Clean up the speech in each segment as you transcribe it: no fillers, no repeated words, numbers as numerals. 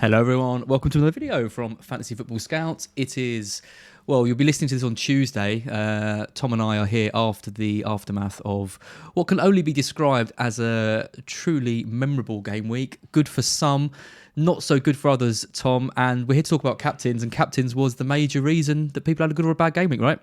Hello everyone, welcome to another video from Fantasy Football Scouts. It is, well, you'll be listening to this on Tuesday. Tom and I are here after the aftermath of what can only be described as a truly memorable game week. Good for some, not so good for others, Tom. And we're here to talk about captains, and captains was the major reason that people had a good or a bad game week, right?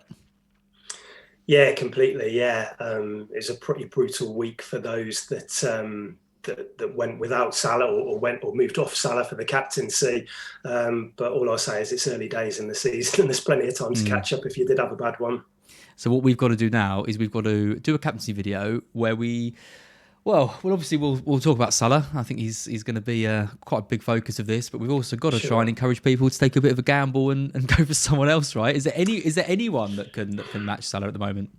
Yeah, completely. Yeah, it was a pretty brutal week for those that that went without Salah or went or moved off Salah for the captaincy. But all I'll say is it's early days in the season, and there's plenty of time to catch up if you did have a bad one. So what we've got to do now is we've got to do a captaincy video where well, obviously we'll talk about Salah. I think he's going to be quite a big focus of this, but we've also got to try and encourage people to take a bit of a gamble and go for someone else, right? Is there anyone that can match Salah at the moment?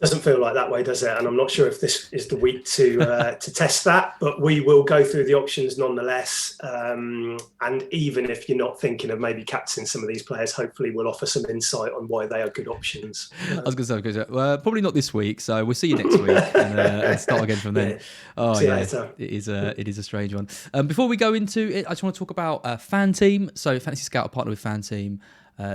Doesn't feel like that way, does it? And I'm not sure if this is the week to test that, but we will go through the options nonetheless. And even if you're not thinking of maybe captaining some of these players, hopefully we'll offer some insight on why they are good options. I was going to say, probably not this week, so we'll see you next week and start again from then. Yeah. See you later. It is a strange one. Before we go into it, I just want to talk about FanTeam. So Fantasy Scout are partnered with FanTeam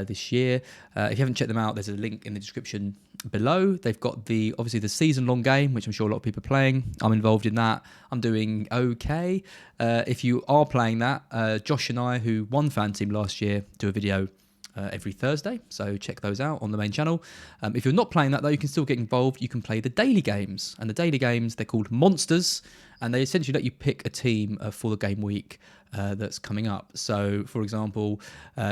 this year. If you haven't checked them out, there's a link in the description below. They've got obviously the season-long game, which I'm sure a lot of people are playing. I'm involved in that. I'm doing okay. If you are playing that, Josh and I, who won FanTeam last year, do a video every Thursday, so check those out on the main channel. If you're not playing that, though, you can still get involved. You can play the daily games, and the daily games, they're called Monsters, and they essentially let you pick a team for the game week that's coming up. So, for example,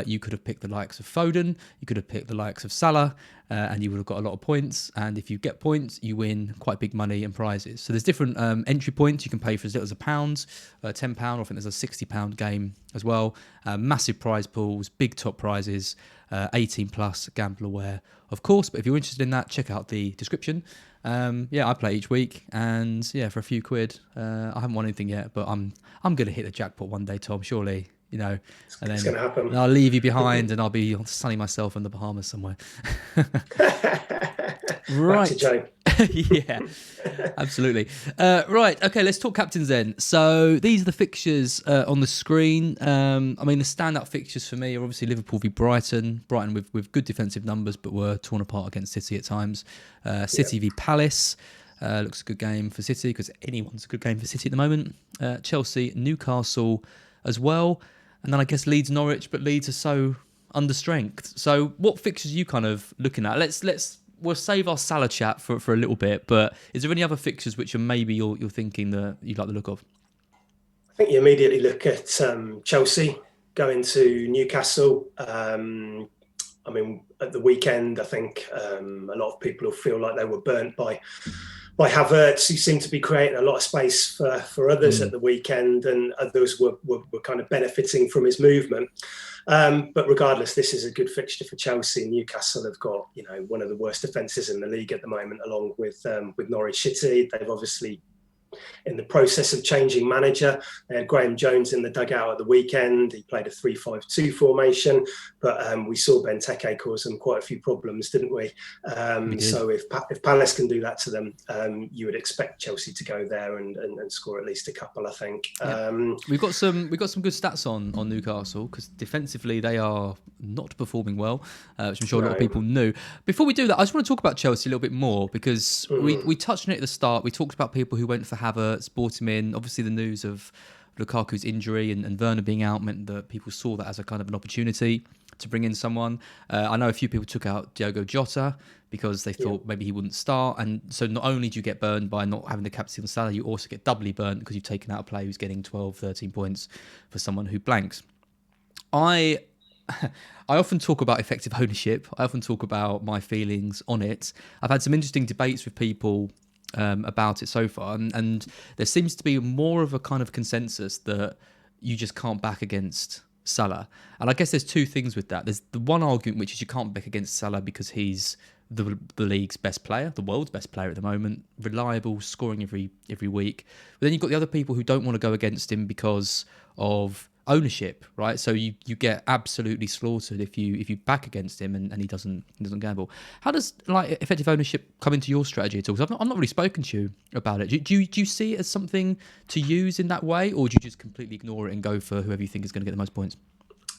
you could have picked the likes of Foden, you could have picked the likes of Salah, and you would have got a lot of points. And if you get points, you win quite big money and prizes. So there's different entry points. You can pay for as little as £1, £10, I think there's a £60 game as well. Massive prize pools, big top prizes, 18 plus, gamble aware, of course. But if you're interested in that, check out the description. I play each week, and for a few quid, I haven't won anything yet, but I'm going to hit the jackpot one day, Tom, surely, and then it's going to happen. I'll leave you behind and I'll be sunning myself in the Bahamas somewhere. Right. Yeah, absolutely. Right. Okay, let's talk captains then. So these are the fixtures on the screen. The standout fixtures for me are obviously Liverpool v Brighton. Brighton with good defensive numbers, but were torn apart against City at times. City v Palace. Looks a good game for City because anyone's a good game for City at the moment. Chelsea, Newcastle as well. And then I guess Leeds, Norwich, but Leeds are so under strength. So what fixtures are you kind of looking at? We'll save our Salah chat for a little bit, but is there any other fixtures which are maybe you're thinking that you'd like the look of? I think you immediately look at Chelsea going to Newcastle. At the weekend, I think a lot of people will feel like they were burnt by Havertz, who seemed to be creating a lot of space for others at the weekend, and others were kind of benefiting from his movement. But regardless, this is a good fixture for Chelsea. Newcastle have got one of the worst defences in the league at the moment, along with Norwich City. They've obviously, in the process of changing manager, they had Graham Jones in the dugout at the weekend. He played a 3-5-2 formation, but we saw Benteke cause them quite a few problems, didn't we? So if Palace can do that to them, you would expect Chelsea to go there and score at least a couple, I think. Yeah. We've got some good stats on Newcastle, because defensively they are not performing well, which I'm sure a lot of people knew. Before we do that, I just want to talk about Chelsea a little bit more, because we touched on it at the start. We talked about people who went for Havertz, bought him in. Obviously, the news of Lukaku's injury and Werner being out meant that people saw that as a kind of an opportunity to bring in someone. I know a few people took out Diogo Jota because they thought maybe he wouldn't start. And so not only do you get burned by not having the captaincy on Salah, you also get doubly burned because you've taken out a player who's getting 12, 13 points for someone who blanks. I often talk about effective ownership. I often talk about my feelings on it. I've had some interesting debates with people about it so far, and there seems to be more of a kind of consensus that you just can't back against Salah. And I guess there's two things with that. There's the one argument, which is you can't back against Salah because he's the league's best player, the world's best player at the moment, reliable, scoring every week. But then you've got the other people who don't want to go against him because of ownership, right? So you get absolutely slaughtered if you back against him and he doesn't gamble. How does like effective ownership come into your strategy at all? Because I've not really spoken to you about it. Do you see it as something to use in that way, or do you just completely ignore it and go for whoever you think is going to get the most points?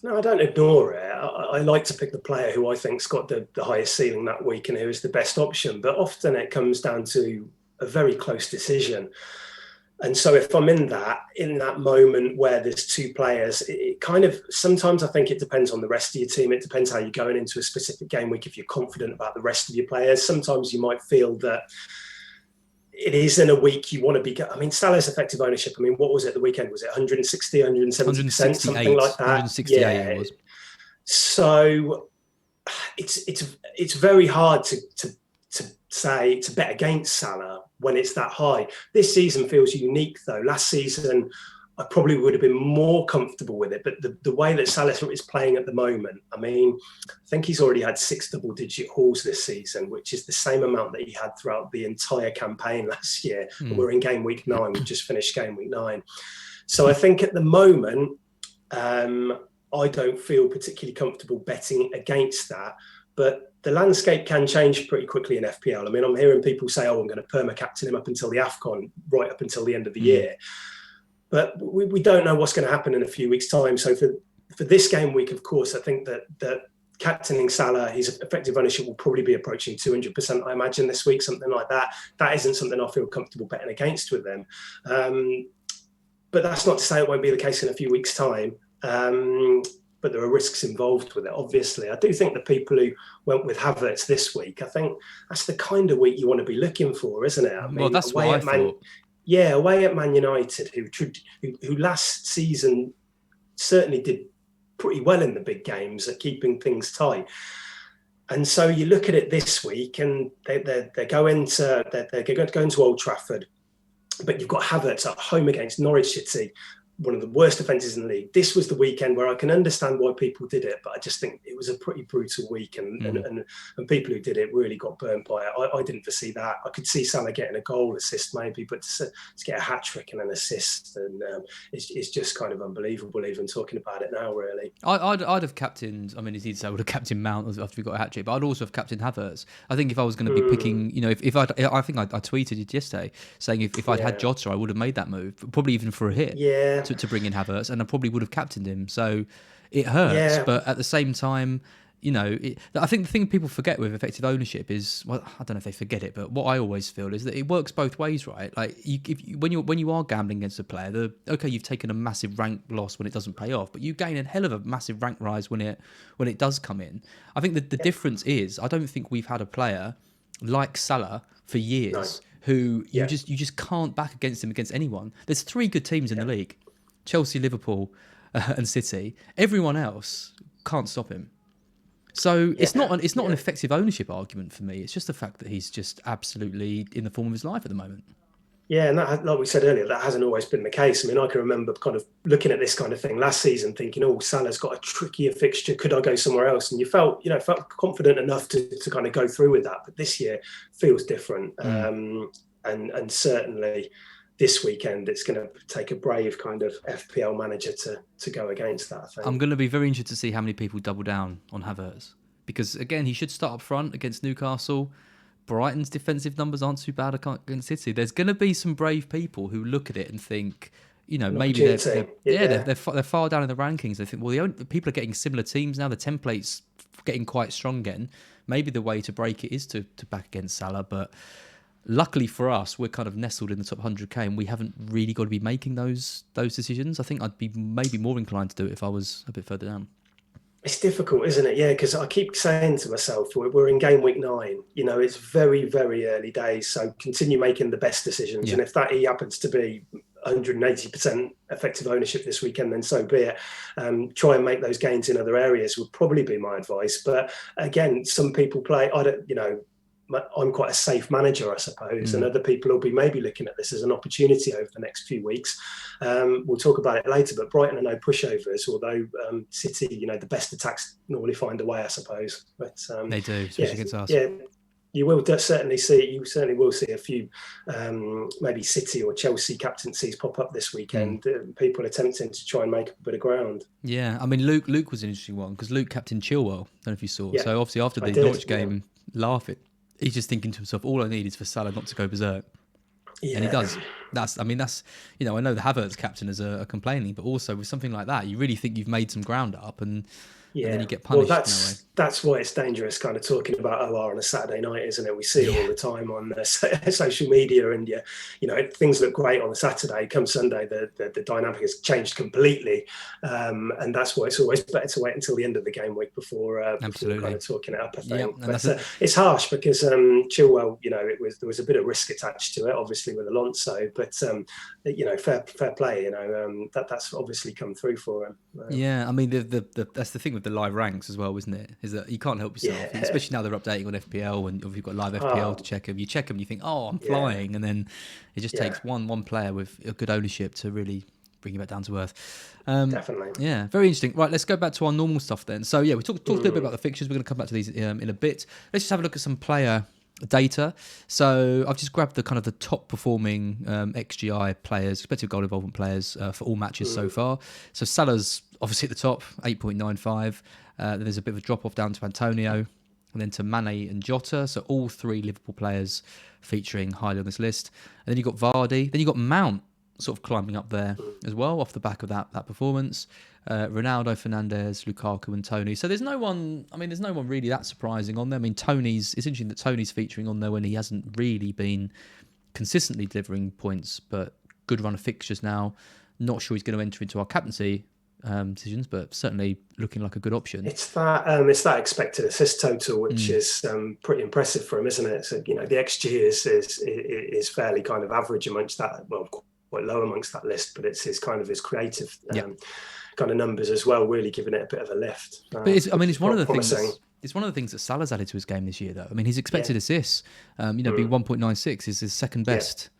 No, I don't ignore it. I like to pick the player who I think's got the highest ceiling that week and who is the best option. But often it comes down to a very close decision. And so if I'm in that moment where there's two players, it kind of, sometimes I think it depends on the rest of your team. It depends how you're going into a specific game week. If you're confident about the rest of your players, sometimes you might feel that it is in a week you want to be. I mean, Salah's effective ownership. I mean, what was it the weekend? Was it 160, 170%, something like that? 168 yeah. It was. So it's very hard to say to bet against Salah when it's that high. This season feels unique though. Last season I probably would have been more comfortable with it, but the way that Salah is playing at the moment, I mean, I think he's already had 6 double-digit hauls this season, which is the same amount that he had throughout the entire campaign last year. And we're in game week 9. We've just finished game week 9. So I think at the moment, I don't feel particularly comfortable betting against that. But the landscape can change pretty quickly in FPL. I mean, I'm hearing people say, oh, I'm going to perma-captain him up until the AFCON, right up until the end of the year. But we don't know what's going to happen in a few weeks' time. So for this game week, of course, I think that captaining Salah, his effective ownership will probably be approaching 200%, I imagine, this week, something like that. That isn't something I feel comfortable betting against with them. But that's not to say it won't be the case in a few weeks' time. But there are risks involved with it, obviously. I do think the people who went with Havertz this week, I think that's the kind of week you want to be looking for, isn't it? I mean, well, that's what I thought. Yeah, away at Man United, who last season certainly did pretty well in the big games at keeping things tight. And so you look at it this week, and they're going to go into Old Trafford, but you've got Havertz at home against Norwich City, one of the worst defences in the league. This was the weekend where I can understand why people did it, but I just think it was a pretty brutal week, and people who did it really got burnt by it. I didn't foresee that. I could see Salah getting a goal assist maybe, but to get a hat-trick and an assist, and it's just kind of unbelievable even talking about it now, really. I'd have captained, I mean, as he'd say, I would have captained Mount after we got a hat-trick, but I'd also have captained Havertz. I think if I was going to be picking, I think I tweeted it yesterday saying if I'd had Jota, I would have made that move, probably even for a hit. Yeah. To bring in Havertz, and I probably would have captained him. So it hurts, but at the same time, I think the thing people forget with effective ownership is, well, I don't know if they forget it, but what I always feel is that it works both ways, right? Like when you are gambling against a player, you've taken a massive rank loss when it doesn't pay off, but you gain a hell of a massive rank rise when it does come in. I think that the difference is, I don't think we've had a player like Salah for years. No. Who you just can't back against him against anyone. There's 3 good teams in the league: Chelsea, Liverpool, and City. Everyone else can't stop him. So it's not an effective ownership argument for me. It's just the fact that he's just absolutely in the form of his life at the moment. Yeah, and that, like we said earlier, that hasn't always been the case. I mean, I can remember kind of looking at this kind of thing last season, thinking, "Oh, Salah's got a trickier fixture. Could I go somewhere else?" And you felt confident enough to kind of go through with that. But this year feels different, and certainly this weekend it's going to take a brave kind of FPL manager to go against that. I think. I'm going to be very interested to see how many people double down on Havertz, because again, he should start up front against Newcastle. Brighton's defensive numbers aren't too bad against City. There's going to be some brave people who look at it and think, maybe they're far down in the rankings. They think, well, the people are getting similar teams now. The template's getting quite strong again. Maybe the way to break it is to back against Salah. But luckily for us, we're kind of nestled in the top 100k, and we haven't really got to be making those decisions. I think I'd be maybe more inclined to do it if I was a bit further down. It's difficult, isn't it? Yeah, because I keep saying to myself, we're in game week 9. It's very, very early days. So continue making the best decisions. Yeah. And if that happens to be 180% effective ownership this weekend, then so be it. Try and make those gains in other areas would probably be my advice. But again, some people play, I'm quite a safe manager, I suppose, and other people will be maybe looking at this as an opportunity over the next few weeks. We'll talk about it later, but Brighton are no pushovers, although City, the best attacks normally find a way, I suppose. But they do, especially against us. You will certainly see. You certainly will see a few, maybe City or Chelsea captaincies pop up this weekend. People attempting to try and make a bit of ground. Yeah, I mean Luke was an interesting one because Luke captained Chilwell. I don't know if you saw. Yeah, So obviously after the Norwich game, laughing, he's just thinking to himself, all I need is for Salah not to go berserk. Yeah. And he does. That's I know the Havertz captain is a complaining, but also with something like that, you really think you've made some ground up and then you get punished. Well, that's why it's dangerous kind of talking about OR on a Saturday night, isn't it? We see it all the time on social media, and things look great on a Saturday. Come Sunday, the dynamic has changed completely, and that's why it's always better to wait until the end of the game week before kind of talking it up. I think, but it's harsh because Chilwell, there was a bit of risk attached to it, obviously with Alonso, but fair play, that's obviously come through for him. I mean that's the thing with the live ranks as well, isn't it? Is that you can't help yourself, especially now they're updating on FPL, and if you've got live FPL to check them, you check them, and you think, oh, I'm flying, and then it just takes one player with a good ownership to really bring you back down to earth. Definitely. Yeah, very interesting. Right, let's go back to our normal stuff then. So we talked a little bit about the fixtures. We're going to come back to these in a bit. Let's just have a look at some player data. So I've just grabbed the top performing XGI players, expected goal involvement players for all matches so far. So Salah's obviously at the top, 8.95. Then there's a bit of a drop off down to Antonio, and then to Mane and Jota. So all three Liverpool players featuring highly on this list. And then you've got Vardy. Then you've got Mount sort of climbing up there as well off the back of that performance. Ronaldo, Fernandes, Lukaku and Tony. So there's no one really that surprising on there. I mean, it's interesting that Tony's featuring on there when he hasn't really been consistently delivering points, but good run of fixtures now. Not sure he's going to enter into our captaincy decisions, but certainly looking like a good option. It's that expected assist total, which is pretty impressive for him, isn't it? So the XG is fairly kind of average amongst that. Well, quite low amongst that list, but it's his creative kind of numbers as well, really giving it a bit of a lift. But it's one of the things. It's one of the things that Salah's added to his game this year, though. I mean, his expected assists, being 1.96 is his second best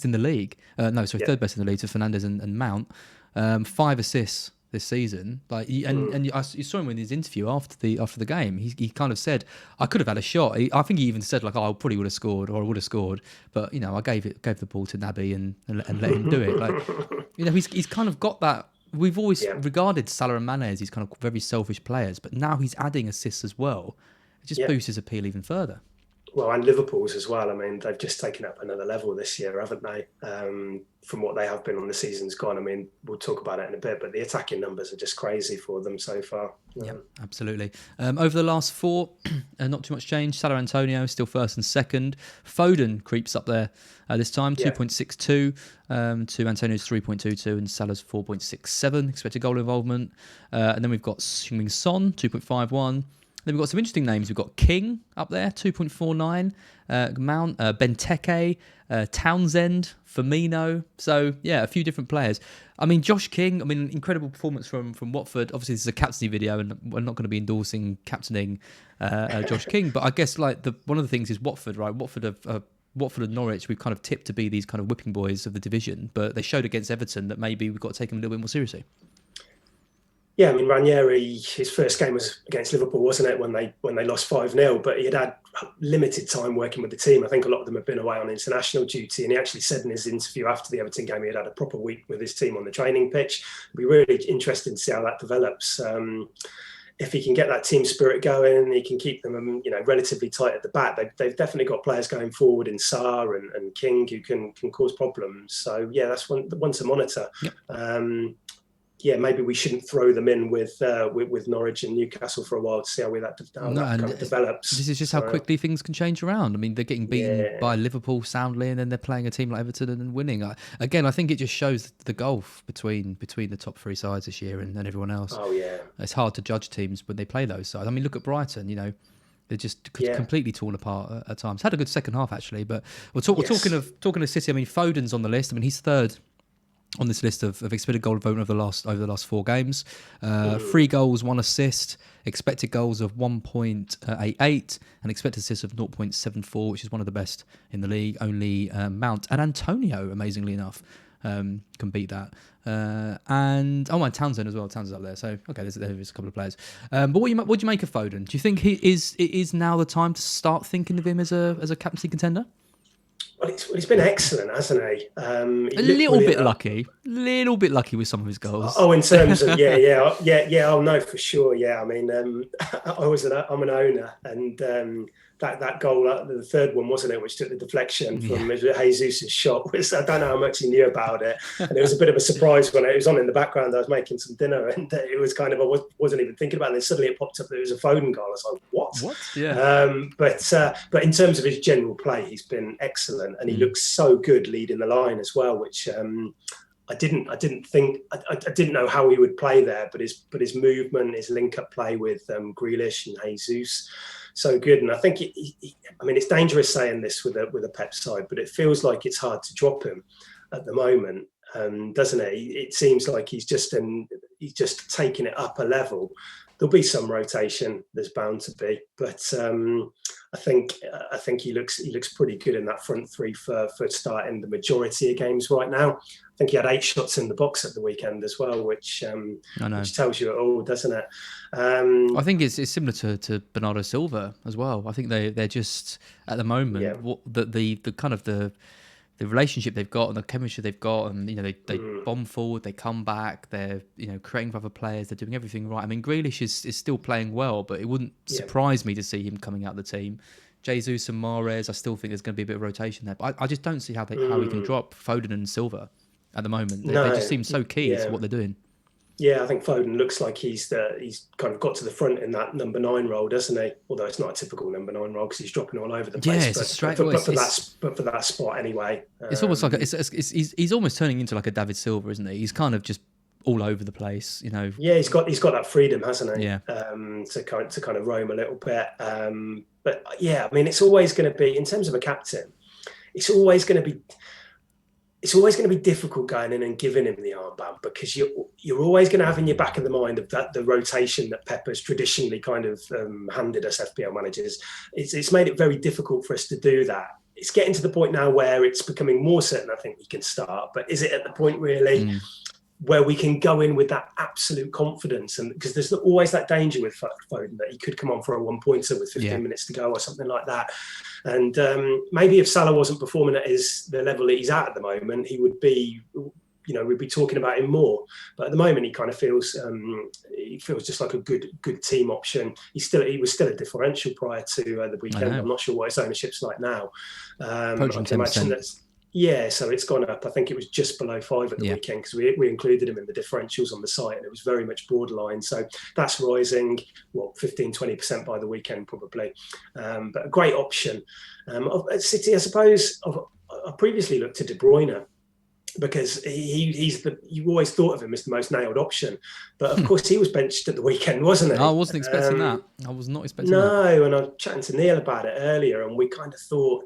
in the league. Third best in the league to Fernandes and Mount. 5 assists this season. You saw him in his interview after the game. He kind of said, "I could have had a shot." I think he even said I probably would have scored, or I would have scored, but I gave the ball to Naby and let him do it. He's kind of got that. We've always regarded Salah and Mane as these kind of very selfish players, but now he's adding assists as well. It just boosts his appeal even further. Well, and Liverpool's as well. I mean, they've just taken up another level this year, haven't they? From what they have been on the season's gone. I mean, we'll talk about it in a bit, but the attacking numbers are just crazy for them so far. Yeah, absolutely. Over the last 4, not too much change. Salah, Antonio still first and second. Foden creeps up there this time, 2.62 to Antonio's 3.22 and Salah's 4.67 expected goal involvement. And then we've got Heung-min Son, 2.51. Then we've got some interesting names. We've got King up there, 2.49. Mount, Benteke, Townsend, Firmino. So, a few different players. I mean, Josh King, incredible performance from Watford. Obviously, this is a captaincy video, and we're not going to be endorsing captaining Josh King. But I guess one of the things is Watford, right? Watford and Norwich, we've kind of tipped to be these kind of whipping boys of the division. But they showed against Everton that maybe we've got to take them a little bit more seriously. Yeah, I mean, Ranieri, his first game was against Liverpool, wasn't it, when they lost 5-0, but he had limited time working with the team. I think a lot of them have been away on international duty, and he actually said in his interview after the Everton game he had a proper week with his team on the training pitch. It'll be really interesting to see how that develops. If he can get that team spirit going, he can keep them, relatively tight at the back. They've definitely got players going forward in Sarr and King who can cause problems. So, that's one to monitor. Yep. Maybe we shouldn't throw them in with Norwich and Newcastle for a while to see how that kind of develops. This is just how quickly things can change around. I mean, they're getting beaten by Liverpool soundly, and then they're playing a team like Everton and winning. I think it just shows the gulf between the top 3 sides this year and everyone else. Oh yeah, it's hard to judge teams when they play those sides. I mean, look at Brighton. They're just completely torn apart at times. Had a good second half actually, but we're talking of City. I mean, Foden's on the list. I mean, he's third on this list of expected goal involvement over the last 4 games. 3 goals, 1 assist, expected goals of 1.88 and expected assists of 0.74, which is one of the best in the league. Only Mount and Antonio, amazingly enough, can beat that. And Townsend as well. Townsend's up there. So okay, there's a couple of players. But what do you make of Foden? Do you think it is now the time to start thinking of him as a captaincy contender? Well, he's been excellent, hasn't he? A little bit lucky with some of his goals. Oh, in terms of yeah. Oh no, for sure. Yeah, I mean, I'm an owner, and that goal, the third one, wasn't it, which took the deflection from Jesus' shot. I don't know how much he knew about it, and it was a bit of a surprise when it was on in the background. I was making some dinner, and it was kind of I wasn't even thinking about it. And suddenly it popped up that it was a Foden goal. I was like, what? Yeah. But in terms of his general play, he's been excellent, and he looks so good leading the line as well, which. I didn't know how he would play there, but his movement, his link-up play with Grealish and Jesus, so good. And I think it's dangerous saying this with a Pep side, but it feels like it's hard to drop him at the moment, doesn't it? It seems like he's just taking it up a level. There'll be some rotation. There's bound to be, but I think he looks pretty good in that front three for starting the majority of games right now. I think he had 8 shots in the box at the weekend as well, which tells you it all, doesn't it? I think it's similar to Bernardo Silva as well. I think they're just at the moment the kind of the relationship they've got and the chemistry they've got, and they bomb forward, they come back, they're creating for other players, they're doing everything right. I mean, Grealish is still playing well, but it wouldn't surprise me to see him coming out of the team. Jesus and Mahrez, I still think there's going to be a bit of rotation there, but I just don't see how he can drop Foden and Silva at the moment. They just seem so key to what they're doing. Yeah, I think Foden looks like he's kind of got to the front in that number 9 role, doesn't he? Although it's not a typical number 9 role because he's dropping all over the place. Yeah, but for that spot anyway. It's almost like he's almost turning into like a David Silva, isn't he? He's kind of just all over the place, Yeah, he's got that freedom, hasn't he? Yeah. To kind of roam a little bit. But yeah, I mean, it's always going to be, in terms of a captain, it's always going to be difficult going in and giving him the armband, because you're always going to have in your back of the mind of that the rotation that Pep has traditionally kind of handed us FPL managers. It's made it very difficult for us to do that. It's getting to the point now where it's becoming more certain I think we can start, but is it at the point really where we can go in with that absolute confidence? And because there's always that danger with Foden that he could come on for a 1-pointer with 15 minutes to go or something like that. And maybe if Salah wasn't performing at the level that he's at the moment, he would be, we'd be talking about him more. But at the moment, he kind of feels just like a good team option. He was still a differential prior to the weekend. I'm not sure what his ownership's like now. I can imagine that's. Yeah, so it's gone up. I think it was just below 5 at the weekend because we included him in the differentials on the site, and it was very much borderline. So that's rising, 15-20% by the weekend probably. But a great option. At City, I suppose, I previously looked at De Bruyne because you always thought of him as the most nailed option. But of course, he was benched at the weekend, wasn't he? I wasn't expecting that. I was not expecting that. No, and I was chatting to Neil about it earlier, and we kind of thought,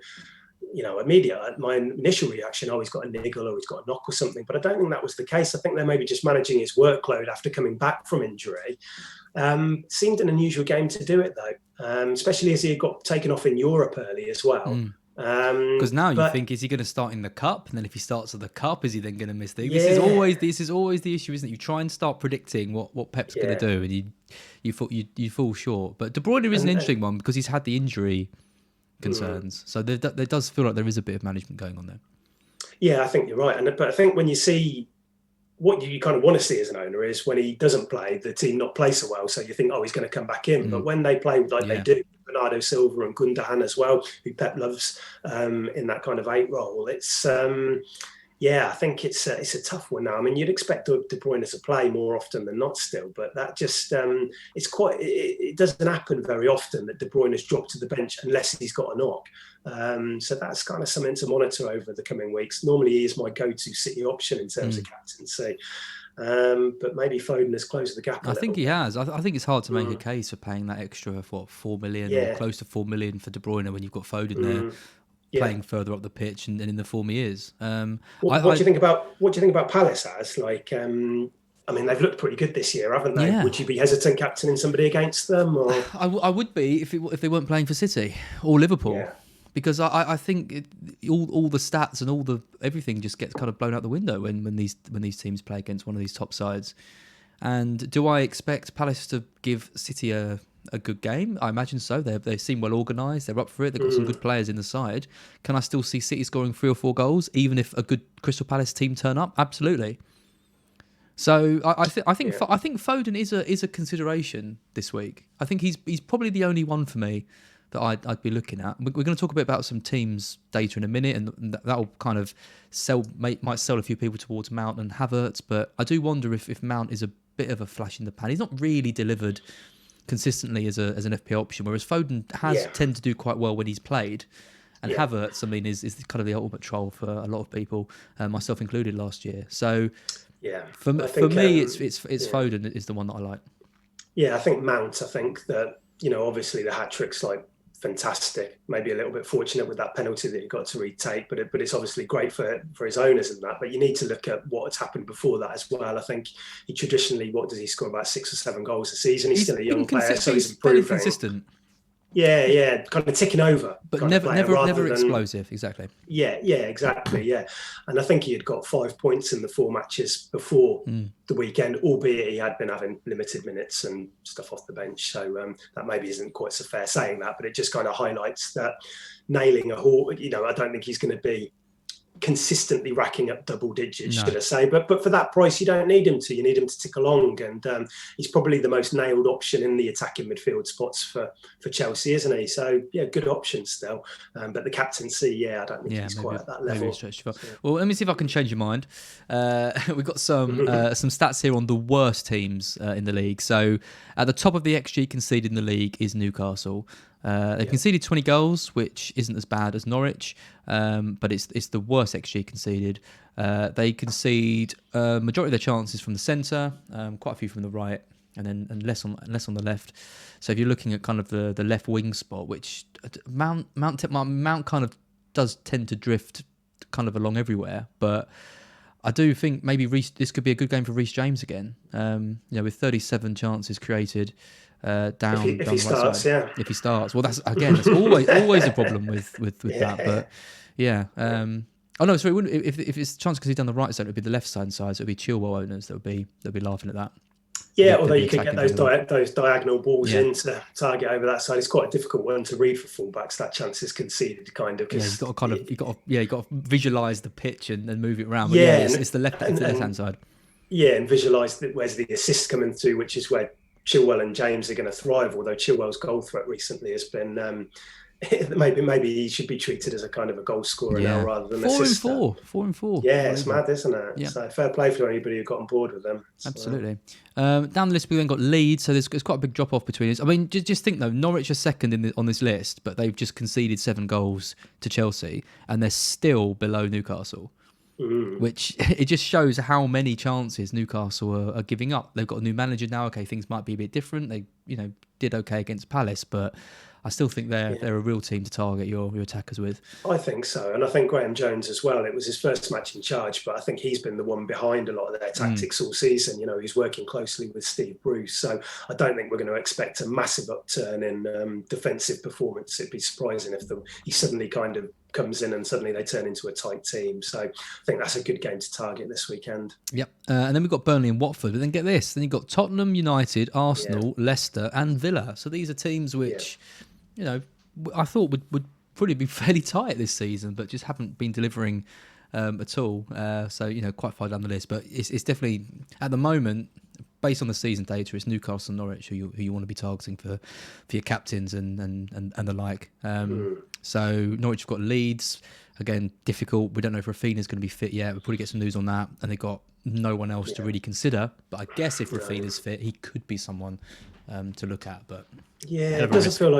my initial reaction, he's got a niggle or he's got a knock or something, but I don't think that was the case. I think they're maybe just managing his workload after coming back from injury. Seemed an unusual game to do it though, especially as he got taken off in Europe early as well. Because now you think, is he going to start in the cup? And then if he starts at the cup, is he then going to miss the? This is always the issue, isn't it? You try and start predicting what Pep's going to do, and you fall short. But De Bruyne is an interesting one because he's had the injury concerns, so there does feel like there is a bit of management going on there. Yeah, I think you're right, but I think when you see what you kind of want to see as an owner is when he doesn't play, the team not play so well, so you think, he's going to come back in. But when they play like they do, Bernardo Silva and Gundogan as well, who Pep loves in that kind of 8 role, it's I think it's a tough one now. I mean, you'd expect De Bruyne to play more often than not still, but that just it doesn't happen very often that De Bruyne has dropped to the bench unless he's got a knock. So that's kind of something to monitor over the coming weeks. Normally, he is my go-to City option in terms of captaincy. But maybe Foden has closed the gap. I think he has. I think it's hard to make a case for paying that extra 4 million or close to 4 million for De Bruyne when you've got Foden there. Playing further up the pitch and in the form he is. What do you think about Palace as? They've looked pretty good this year, haven't they? Yeah. Would you be hesitant captaining somebody against them? Or? I would be if they weren't playing for City or Liverpool. because I think all the stats and everything just gets kind of blown out the window when these teams play against one of these top sides. And do I expect Palace to give City a good game? I imagine so. They seem well organised. They're up for it. They've got some good players in the side. Can I still see City scoring 3 or 4 goals, even if a good Crystal Palace team turn up? Absolutely. So I think Foden is a consideration this week. I think he's probably the only one for me that I'd be looking at. We're going to talk a bit about some teams data in a minute, and that'll kind of might sell a few people towards Mount and Havertz. But I do wonder if Mount is a bit of a flash in the pan. He's not really delivered consistently as an FPL option, whereas Foden has tended to do quite well when he's played. And Havertz, I mean, is kind of the ultimate troll for a lot of people, myself included, last year. So for me, it's Foden is the one that I like. Yeah, I think Mount. I think that, obviously the hat trick's like fantastic. Maybe a little bit fortunate with that penalty that he got to retake, but it's obviously great for his owners and that. But you need to look at what's happened before that as well. I think he traditionally, what does he score, about 6 or 7 goals a season? He's still a young player, so he's improving. Very consistent. Yeah, kind of ticking over, but never explosive. Exactly. Yeah, exactly. Yeah, and I think he had got 5 points in the 4 matches before the weekend, albeit he had been having limited minutes and stuff off the bench. So that maybe isn't quite so fair saying that, but it just kind of highlights that nailing a haul. I don't think he's going to be consistently racking up double digits, should I say, but for that price you don't need him to. You need him to tick along, and he's probably the most nailed option in the attacking midfield spots for Chelsea, isn't he? So good option still, but the captaincy, I don't think he's quite at that level. Well, let me see if I can change your mind. We've got some stats here on the worst teams in the league. So at the top of the XG conceded in the league is Newcastle. They've conceded 20 goals, which isn't as bad as Norwich, but it's the worst XG conceded. They concede majority of their chances from the centre, quite a few from the right, and less on the left. So if you're looking at kind of the left wing spot, which Mount kind of does tend to drift kind of along everywhere, but I do think maybe this could be a good game for Reece James again. With 37 chances created. Down if he starts, side. If he starts, well, that's always a problem with that. But if it's chance because he's done the right side, it would be the left side. So it would be Chilwell owners that would be laughing at that. Yeah, although you could get those diagonal balls in to target over that side. It's quite a difficult one to read for fullbacks. That chance is conceded, kind of. You've got to visualize the pitch and move it around. But it's the left hand side. Yeah, and visualize where's the assist coming through, which is where Chilwell and James are going to thrive, although Chilwell's goal threat recently has been maybe he should be treated as a kind of a goal scorer now rather than 4 and 4. Yeah, it's mad, isn't it? Yeah. So fair play for anybody who got on board with them. So. Absolutely. Down the list we then got Leeds, so there's quite a big drop off between us. I mean, just think though, Norwich are second on this list, but they've just conceded 7 goals to Chelsea, and they're still below Newcastle. Which it just shows how many chances Newcastle are giving up. They've got a new manager now. Okay, things might be a bit different. They did okay against Palace, but I still think they're a real team to target your attackers with. I think so, and I think Graham Jones as well. It was his first match in charge, but I think he's been the one behind a lot of their tactics all season. He's working closely with Steve Bruce, so I don't think we're going to expect a massive upturn in defensive performance. It'd be surprising if he suddenly kind of comes in and suddenly they turn into a tight team. So I think that's a good game to target this weekend. Yep. And then we've got Burnley and Watford. But then get this. Then you've got Tottenham, United, Arsenal, Leicester and Villa. So these are teams which, I thought would probably be fairly tight this season, but just haven't been delivering at all. So, quite far down the list. But it's definitely, at the moment, based on the season data, it's Newcastle and Norwich who you want to be targeting for your captains and the like. So Norwich have got Leeds. Again, difficult. We don't know if Rafinha's going to be fit yet. We'll probably get some news on that. And they've got no one else to really consider. But I guess if Rafinha's fit, he could be someone to look at. But it doesn't feel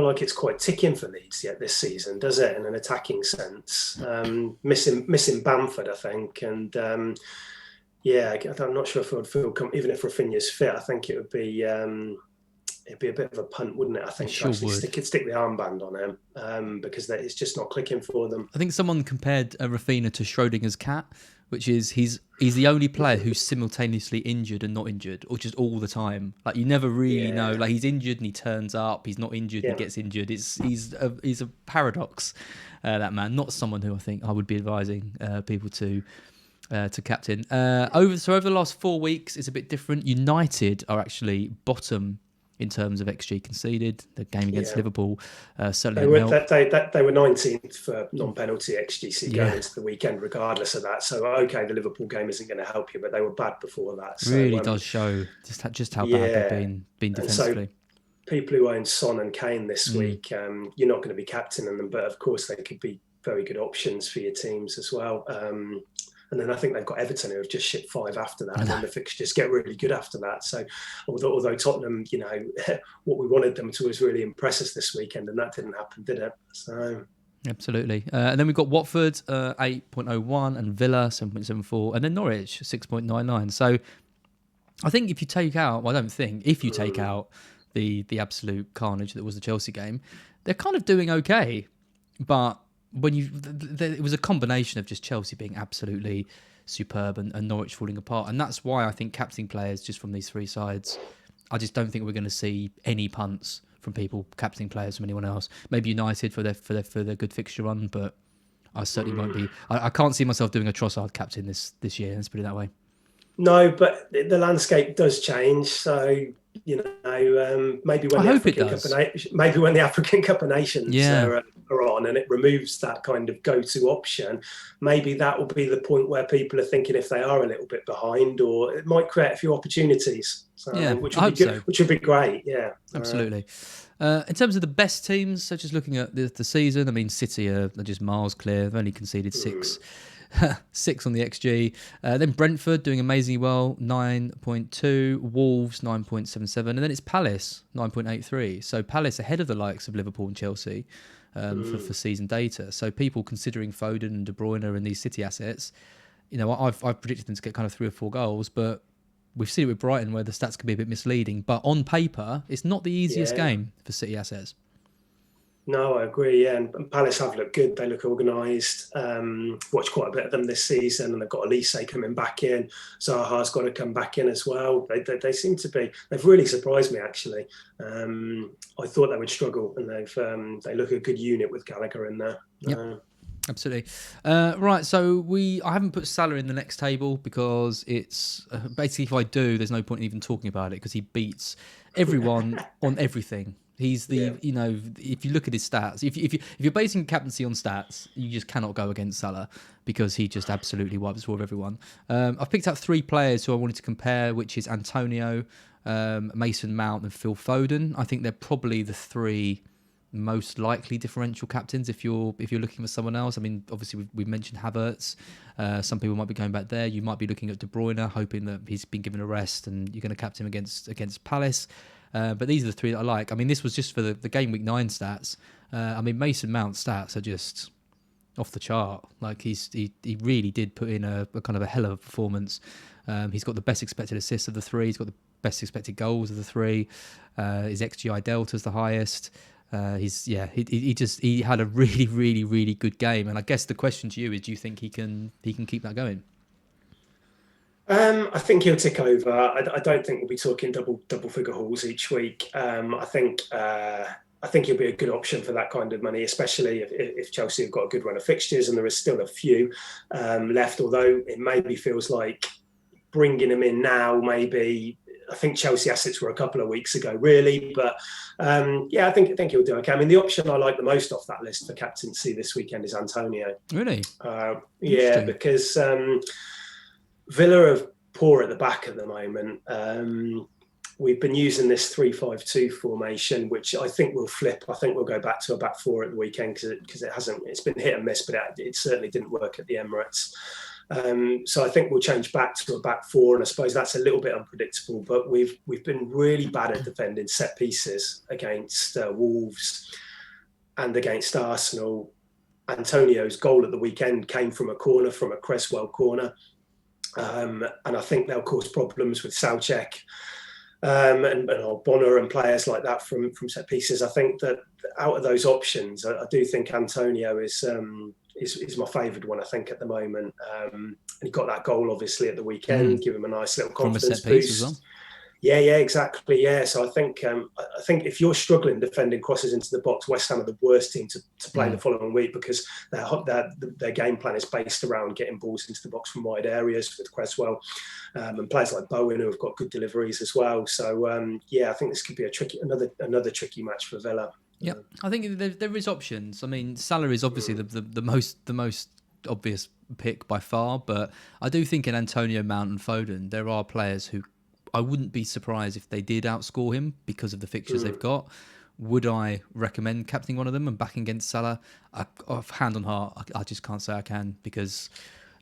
like it's quite ticking for Leeds yet this season, does it? In an attacking sense, missing Bamford, I think, and I'm not sure if it would feel even if Rafinha's fit. I think it would be it'd be a bit of a punt, wouldn't it? I think It to sure actually would. stick the armband on him because it's just not clicking for them. I think someone compared Rafinha to Schrodinger's cat, which is he's the only player who's simultaneously injured and not injured, or just all the time. Like you never really know. Yeah, Like he's injured and he turns up. He's not injured and yeah. he gets injured. He's a paradox. That man, not someone who I think I would be advising people to captain. Over the last 4 weeks, it's a bit different. United are actually bottom in terms of XG conceded. The game against Yeah. Liverpool certainly They didn't were help. they were 19th for non-penalty XGC Yeah. going into the weekend, regardless of that. So okay, the Liverpool game isn't going to help you, but they were bad before that. Really So does show just how bad they've yeah, been and so defensively. people who own Son and Kane this week, you're not going to be captaining them, but of course they could be very good options for your teams as well. And then I think they've got Everton who have just shipped 5 after that, and then the fixtures get really good after that. So although Tottenham, what we wanted them to was really impress us this weekend, and that didn't happen, did it? So Absolutely. And then we've got Watford 8.01 and Villa 7.74, and then Norwich 6.99. So I think if you take out, if you take out the absolute carnage that was the Chelsea game, they're kind of doing okay, but when it was a combination of just Chelsea being absolutely superb and Norwich falling apart, and that's why I think captaining players just from these three sides, I just don't think we're going to see any punts from people captaining players from anyone else. Maybe United for their good fixture run, but I certainly won't be. I can't see myself doing a Trossard captain this year. Let's put it that way. no, but the landscape does change. So maybe when I the hope it African Cup does. maybe when the African Cup of Nations Yeah. are on, and it removes that kind of go-to option, maybe that will be the point where people are thinking if they are a little bit behind, or it might create a few opportunities. So, Yeah, which I would be hope good, so. which would be great. Yeah, Absolutely. In terms of the best teams, so just looking at the season, I mean, City are just miles clear. They've only conceded 6 on the XG. Then Brentford doing amazingly well, 9.2. Wolves, 9.77. And then it's Palace, 9.83. So Palace ahead of the likes of Liverpool and Chelsea for season data. So people considering Foden and De Bruyne and these City assets, I've predicted them to get kind of 3 or 4 goals, but we've seen it with Brighton where the stats can be a bit misleading. But on paper, it's not the easiest yeah. game for City assets. No, I agree. Yeah, and Palace have looked good. They look organised. Watched quite a bit of them this season, and they've got Elise coming back in. Zaha's got to come back in as well. They seem to be. They've really surprised me actually. I thought they would struggle, and they look a good unit with Gallagher in there. Yep. Absolutely. Right, so I haven't put Salah in the next table because it's basically, if I do, there's no point in even talking about it because he beats everyone on everything. He's if you look at his stats, if you're basing captaincy on stats, you just cannot go against Salah because he just absolutely wipes the floor with everyone. I've picked out 3 players who I wanted to compare, which is Antonio, Mason Mount, and Phil Foden. I think they're probably the 3 most likely differential captains if you're looking for someone else. I mean, obviously we've mentioned Havertz. Some people might be going back there. You might be looking at De Bruyne, hoping that he's been given a rest and you're going to captain him against Palace. But these are the 3 that I like. I mean, this was just for the Gameweek 9 stats. I mean, Mason Mount's stats are just off the chart. Like he really did put in a kind of a hell of a performance. He's got the best expected assists of the 3. He's got the best expected goals of the 3. His XGI delta is the highest. He had a really, really, really good game. And I guess the question to you is, do you think he can keep that going? I think he'll tick over. I don't think we'll be talking double figure hauls each week. I think he'll be a good option for that kind of money, especially if Chelsea have got a good run of fixtures and there is still a few left. Although it maybe feels like bringing him in now, maybe. I think Chelsea assets were a couple of weeks ago, really. But I think he'll do okay. I mean, the option I like the most off that list for captaincy this weekend is Antonio. Really? Yeah, because Villa are poor at the back at the moment. We've been using this 3-5-2 formation, which I think will flip. I think we'll go back to a back 4 at the weekend because it's been hit and miss, but it certainly didn't work at the Emirates. So I think we'll change back to a back 4, and I suppose that's a little bit unpredictable. But we've been really bad at defending set pieces against Wolves and against Arsenal. Antonio's goal at the weekend came from a corner, from a Cresswell corner, and I think they'll cause problems with Soucek. and Bonner and players like that from set pieces. I think that out of those options, I do think Antonio is my favoured one. I think at the moment, and he got that goal obviously at the weekend, give him a nice little confidence boost. As well. Yeah, exactly. Yeah, so I think if you're struggling defending crosses into the box, West Ham are the worst team to play the following week, because their game plan is based around getting balls into the box from wide areas with Cresswell, and players like Bowen who have got good deliveries as well. So I think this could be another tricky match for Villa. Yeah, I think there is options. I mean, Salah is obviously the most obvious pick by far, but I do think in Antonio, Mount and Foden, there are players who I wouldn't be surprised if they did outscore him because of the fixtures they've got. Would I recommend captaining one of them and backing against Salah? Hand on heart, I just can't say I can, because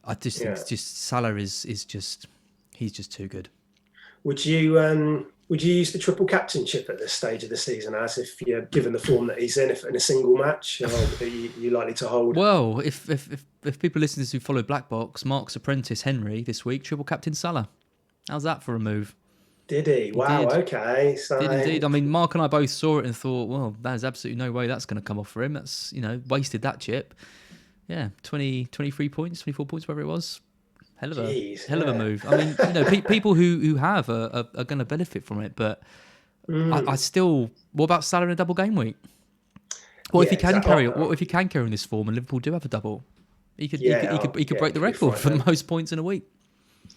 I just think it's just Salah is just, he's just too good. Would you use the triple captainship at this stage of the season, as if you're given the form that he's in, if in a single match, are you likely to hold? Well, if people listening who follow Black Box, Mark's apprentice Henry this week triple captain Salah. How's that for a move? Did he? Wow, did. Okay. So... Did indeed. I mean, Mark and I both saw it and thought, well, there's absolutely no way that's going to come off for him. That's, wasted that chip. Yeah, 23 points, 24 points, whatever it was. Hell of a move. I mean, people who have are going to benefit from it, but I still... What about Salah in a double game week? What if he can carry? What if he can carry in this form and Liverpool do have a double? He could break the record for the most points in a week.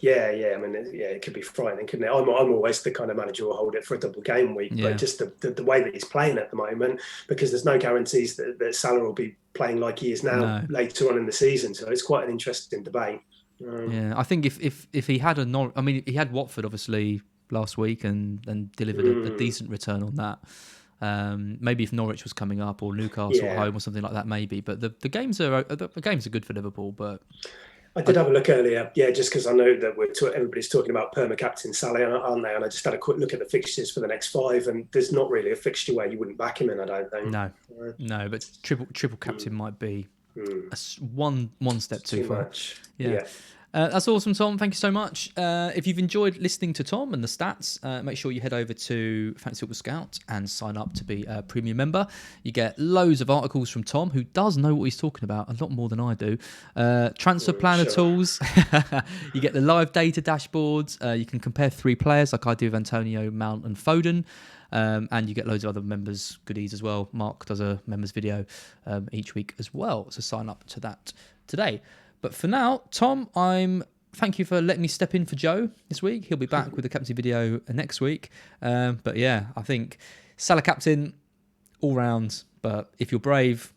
Yeah. I mean, it could be frightening, couldn't it? I'm always the kind of manager who will hold it for a double game week, but just the way that he's playing at the moment, because there's no guarantees that Salah will be playing like he is now later on in the season. So it's quite an interesting debate. I think if he had he had Watford obviously last week and delivered a decent return on that. Maybe if Norwich was coming up or Newcastle at home or something like that, maybe. But the games are good for Liverpool, but. I did have a look earlier, just because I know that everybody's talking about perma-captain Salah, aren't they? And I just had a quick look at the fixtures for the next 5, and there's not really a fixture where you wouldn't back him in, I don't think. No, but triple captain might be one step too far. Much. Yeah. That's awesome, Tom. Thank you so much. If you've enjoyed listening to Tom and the stats, make sure you head over to Fantasy Football Scout and sign up to be a premium member. You get loads of articles from Tom, who does know what he's talking about, a lot more than I do. Transfer planner tools. You get the live data dashboards. You can compare 3 players like I do with Antonio, Mount and Foden. And you get loads of other members goodies as well. Mark does a members video each week as well. So sign up to that today. But for now, Tom, thank you for letting me step in for Joe this week. He'll be back with the captaincy video next week. But yeah, I think Salah captain all round. But if you're brave,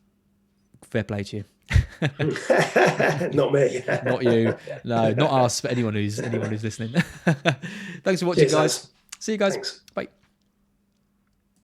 fair play to you. Not me. Not you. No, not us, but anyone who's listening. Thanks for watching, guys. See you guys. Thanks. Bye.